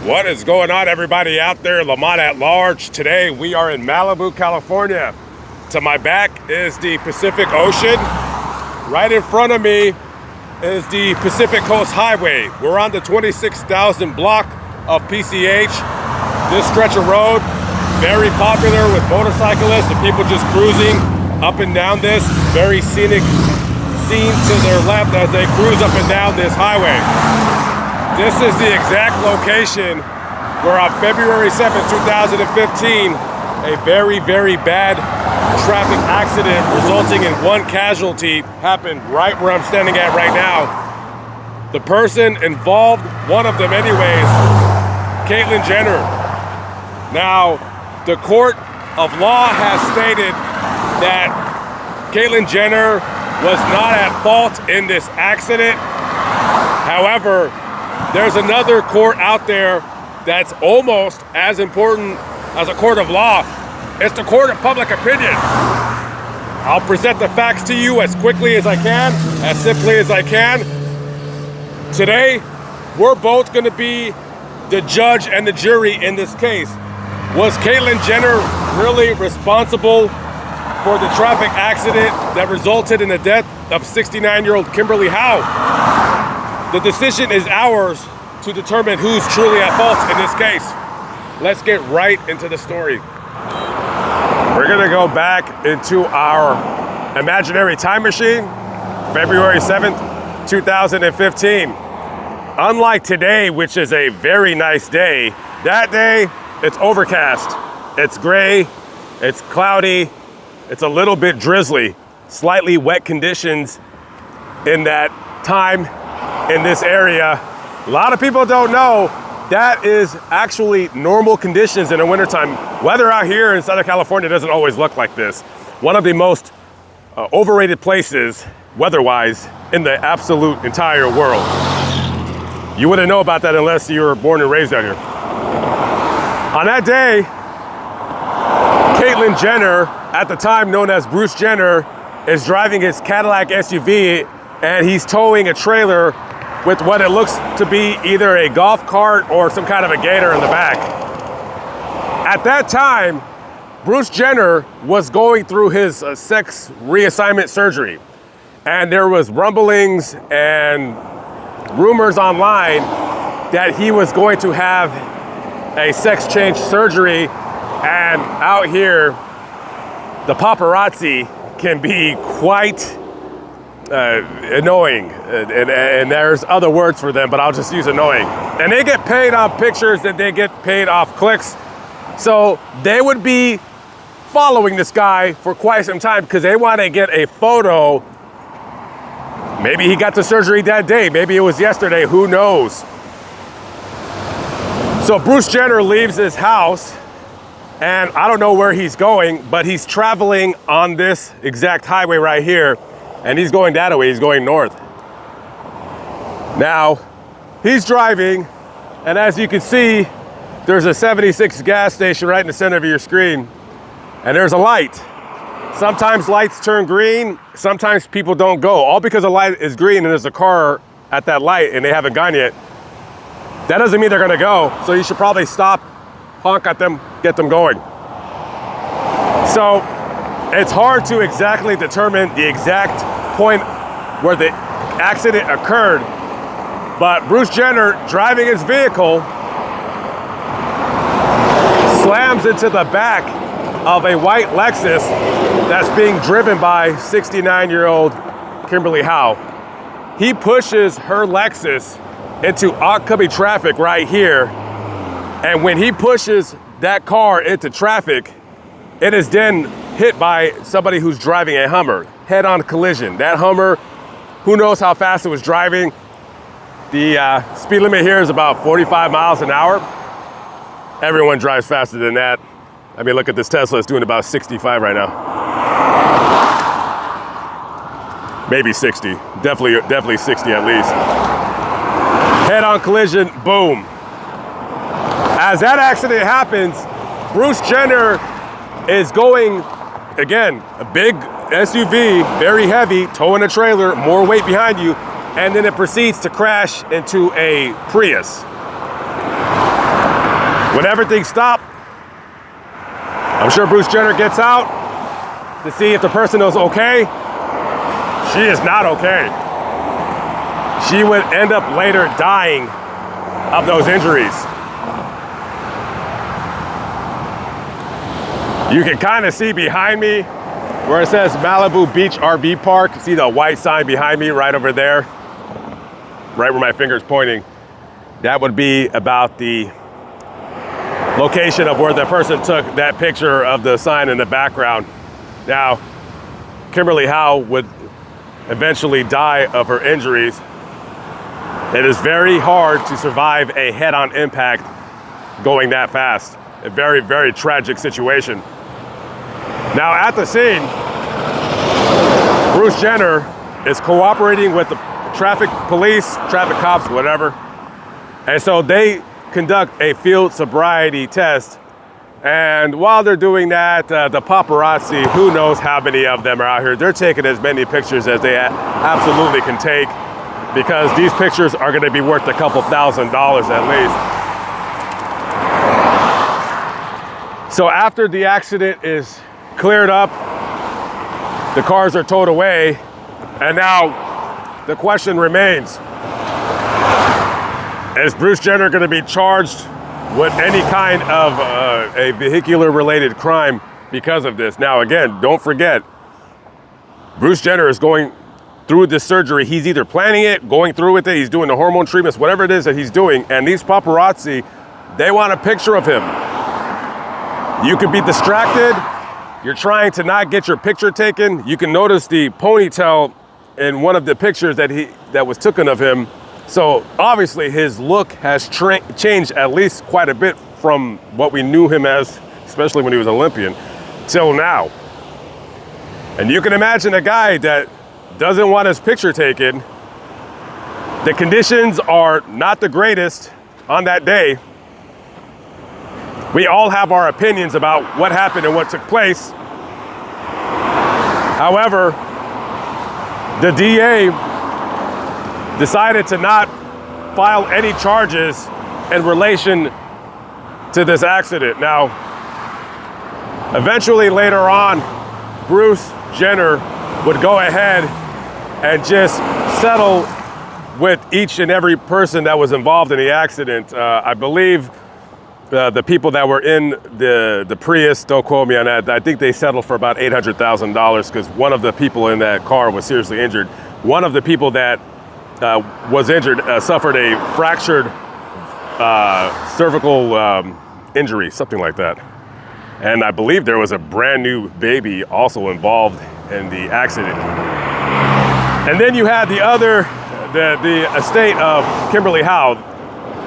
What is going on, everybody out there? Lamont at large. Today we are in Malibu, California. To my back is the Pacific Ocean. Right in front of me is the Pacific Coast Highway. We're on the 26,000 block of PCH. This stretch of road, very popular with motorcyclists and people just cruising up and down this. Very scenic scene to their left as they cruise up and down this highway. This is the exact location where on February 7, 2015, a very, very bad traffic accident resulting in one casualty happened right where I'm standing at right now. The person involved, one of them anyways, Caitlyn Jenner. Now, the court of law has stated that Caitlyn Jenner was not at fault in this accident. However, there's another court out there that's almost as important as a court of law. It's the court of public opinion. I'll present the facts to you as quickly as I can, as simply as I can. Today, we're both going to be the judge and the jury in this case. Was Caitlyn Jenner really responsible for the traffic accident that resulted in the death of 69-year-old Kimberly Howe? The decision is ours to determine who's truly at fault in this case. Let's get right into the story. We're gonna go back into our imaginary time machine, February 7th, 2015. Unlike today, which is a very nice day, that day, it's overcast, it's gray, it's cloudy, it's a little bit drizzly, slightly wet conditions in that time in this area. A lot of people don't know that is actually normal conditions in the wintertime. Weather out here in Southern California doesn't always look like this. One of the most overrated places, weather-wise, in the absolute entire world. You wouldn't know about that unless you were born and raised out here. On that day, Caitlyn Jenner, at the time known as Bruce Jenner, is driving his Cadillac SUV and he's towing a trailer with what it looks to be either a golf cart or some kind of a gator in the back. At that time, Bruce Jenner was going through his sex reassignment surgery. And there was rumblings and rumors online that he was going to have a sex change surgery. And out here, the paparazzi can be quite annoying, and there's other words for them, but I'll just use annoying. And they get paid off pictures and they get paid off clicks. So they would be following this guy for quite some time because they want to get a photo. Maybe he got the surgery that day, maybe it was yesterday, who knows? So Bruce Jenner leaves his house and I don't know where he's going, but he's traveling on this exact highway right here. And he's going that way, he's going north. Now, he's driving, and as you can see, there's a 76 gas station right in the center of your screen, and there's a light. Sometimes lights turn green, sometimes people don't go, all because the light is green and there's a car at that light and they haven't gone yet. That doesn't mean they're gonna go, so you should probably stop, honk at them, get them going. So, it's hard to exactly determine the exact point where the accident occurred, but Bruce Jenner, driving his vehicle, slams into the back of a white Lexus that's being driven by 69-year-old Kimberly Howe. He pushes her Lexus into oncoming traffic right here, and when he pushes that car into traffic, it is then hit by somebody who's driving a Hummer, head-on collision. That Hummer, who knows how fast it was driving. The speed limit here is about 45 miles an hour. Everyone drives faster than that. I mean, look at this Tesla, it's doing about 65 right now. Maybe 60, definitely 60 at least. Head-on collision, boom. As that accident happens, Bruce Jenner is going, again, a big SUV, very heavy, towing a trailer, more weight behind you, and then it proceeds to crash into a Prius. When everything stopped, I'm sure Bruce Jenner gets out to see if the person is okay. She is not okay. She would end up later dying of those injuries. You can kind of see behind me where it says Malibu Beach RV Park. See the white sign behind me right over there? Right where my finger's pointing. That would be about the location of where the person took that picture of the sign in the background. Now, Kimberly Howe would eventually die of her injuries. It is very hard to survive a head-on impact going that fast. A very, very tragic situation. Now at the scene, Bruce Jenner is cooperating with the traffic police, traffic cops, whatever. And so they conduct a field sobriety test. And while they're doing that, the paparazzi, who knows how many of them are out here, they're taking as many pictures as they absolutely can take, because these pictures are going to be worth a couple $1,000 at least. So after the accident is cleared up, the cars are towed away, and now the question remains: is Bruce Jenner going to be charged with any kind of a vehicular related crime because of this? Now again, don't forget, Bruce Jenner is going through this surgery. He's either planning it, going through with it, he's doing the hormone treatments, whatever it is that he's doing, and these paparazzi, they want a picture of him. You could be distracted, you're trying to not get your picture taken. You can notice the ponytail in one of the pictures that was taken of him. So obviously his look has changed at least quite a bit from what we knew him as, especially when he was Olympian, till now. And you can imagine a guy that doesn't want his picture taken. The conditions are not the greatest on that day. We all have our opinions about what happened and what took place. However, the DA decided to not file any charges in relation to this accident. Now, eventually later on, Bruce Jenner would go ahead and just settle with each and every person that was involved in the accident. I believe the people that were in the Prius, don't quote me on that, I think they settled for about $800,000 because one of the people in that car was seriously injured. One of the people that was injured suffered a fractured cervical injury, something like that. And I believe there was a brand new baby also involved in the accident. And then you had the estate of Kimberly Howe.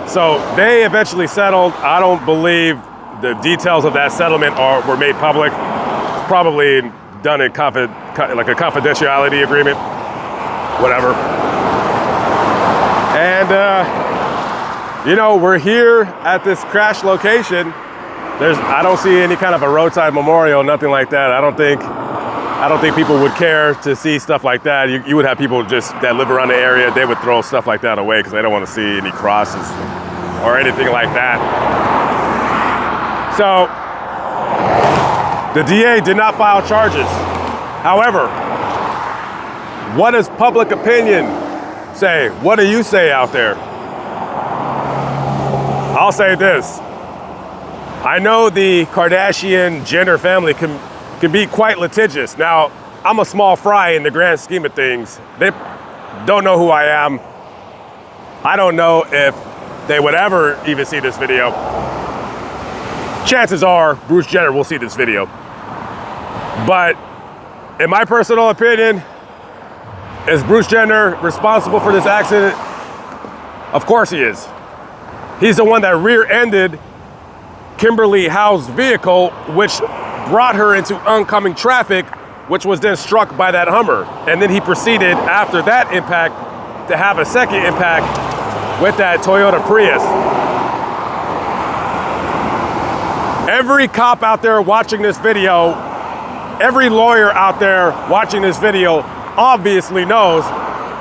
So they eventually settled. I don't believe the details of that settlement were made public. It's probably done in like a confidentiality agreement, whatever. And we're here at this crash location. I don't see any kind of a roadside memorial, nothing like that. I don't think people would care to see stuff like that. You would have people just that live around the area, they would throw stuff like that away because they don't want to see any crosses or anything like that. So the DA did not file charges. However, what does public opinion say? What do you say out there? I'll say this. I know the Kardashian-Jenner family can be quite litigious. Now, I'm a small fry in the grand scheme of things. They don't know who I am. I don't know if they would ever even see this video. Chances are Bruce Jenner will see this video. But in my personal opinion, is Bruce Jenner responsible for this accident? Of course he is. He's the one that rear-ended Kimberly Howe's vehicle, which brought her into oncoming traffic, which was then struck by that Hummer. And then he proceeded, after that impact, to have a second impact with that Toyota Prius. Every cop out there watching this video, every lawyer out there watching this video obviously knows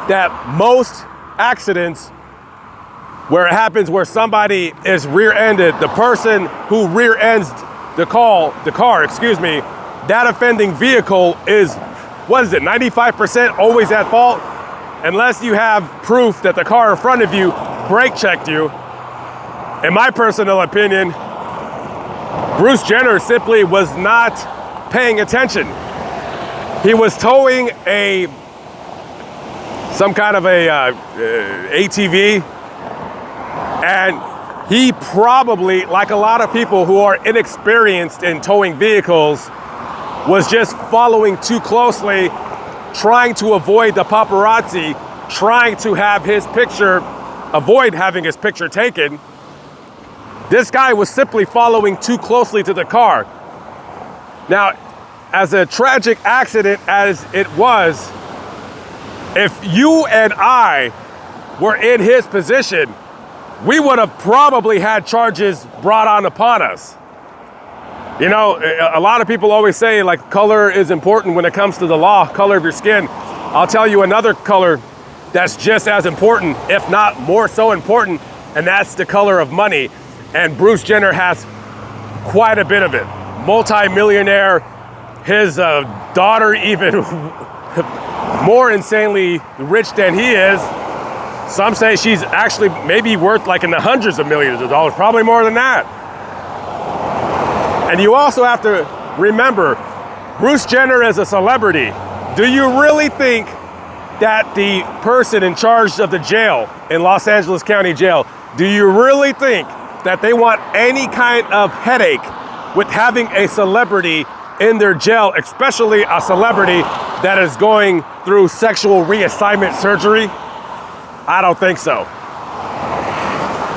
that most accidents where it happens where somebody is rear-ended, the person who rear-ends the car, excuse me, that offending vehicle is, what is it, 95% always at fault? Unless you have proof that the car in front of you brake checked you. In my personal opinion, Bruce Jenner simply was not paying attention. He was towing some kind of a ATV, and he probably, like a lot of people who are inexperienced in towing vehicles, was just following too closely, trying to avoid the paparazzi, trying to have his picture, avoid having his picture taken. This guy was simply following too closely to the car. Now, as a tragic accident as it was, if you and I were in his position, we would have probably had charges brought on upon us. You know, a lot of people always say, like, color is important when it comes to the law, color of your skin. I'll tell you another color that's just as important, if not more so important, and that's the color of money. And Bruce Jenner has quite a bit of it. Multi-millionaire, his daughter even more insanely rich than he is. Some say she's actually maybe worth like in the hundreds of millions of dollars, probably more than that. And you also have to remember, Bruce Jenner is a celebrity. Do you really think that the person in charge of the jail in Los Angeles County Jail, do you really think that they want any kind of headache with having a celebrity in their jail, especially a celebrity that is going through sexual reassignment surgery? I don't think so.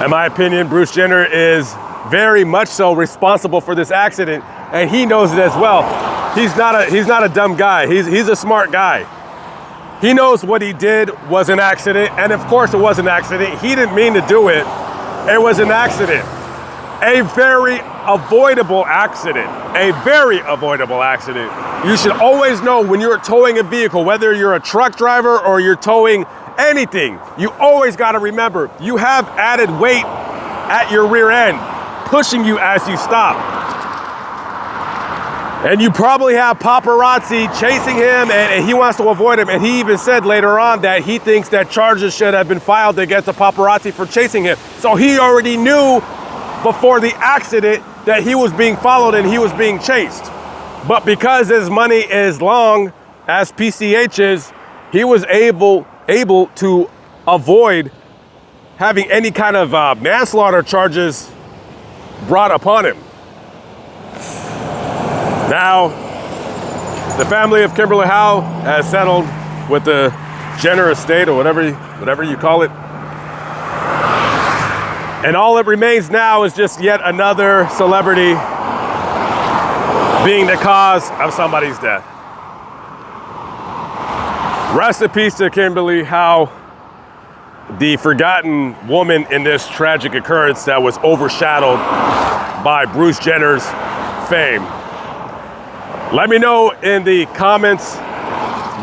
In my opinion, Bruce Jenner is very much so responsible for this accident, and he knows it as well. He's not a dumb guy. He's a smart guy. He knows what he did was an accident, and of course it was an accident. He didn't mean to do it. It was an accident. A very avoidable accident. A very avoidable accident. You should always know when you're towing a vehicle, whether you're a truck driver or you're towing anything, you always got to remember you have added weight at your rear end, pushing you as you stop. And you probably have paparazzi chasing him, and he wants to avoid him. And he even said later on that he thinks that charges should have been filed against the paparazzi for chasing him. So he already knew before the accident that he was being followed and he was being chased. But because his money is long, as PCH is, he was able to avoid having any kind of manslaughter charges brought upon him. Now, the family of Kimberly Howe has settled with the Jenner estate, or whatever you call it. And all that remains now is just yet another celebrity being the cause of somebody's death. Rest in peace to Kimberly Howe, the forgotten woman in this tragic occurrence that was overshadowed by Bruce Jenner's fame. Let me know in the comments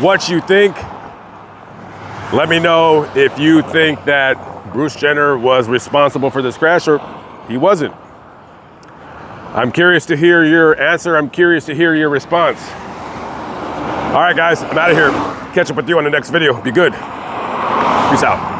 what you think. Let me know if you think that Bruce Jenner was responsible for this crash or he wasn't. I'm curious to hear your answer. I'm curious to hear your response. All right, guys, I'm out of here. Catch up with you on the next video. Be good. Peace out.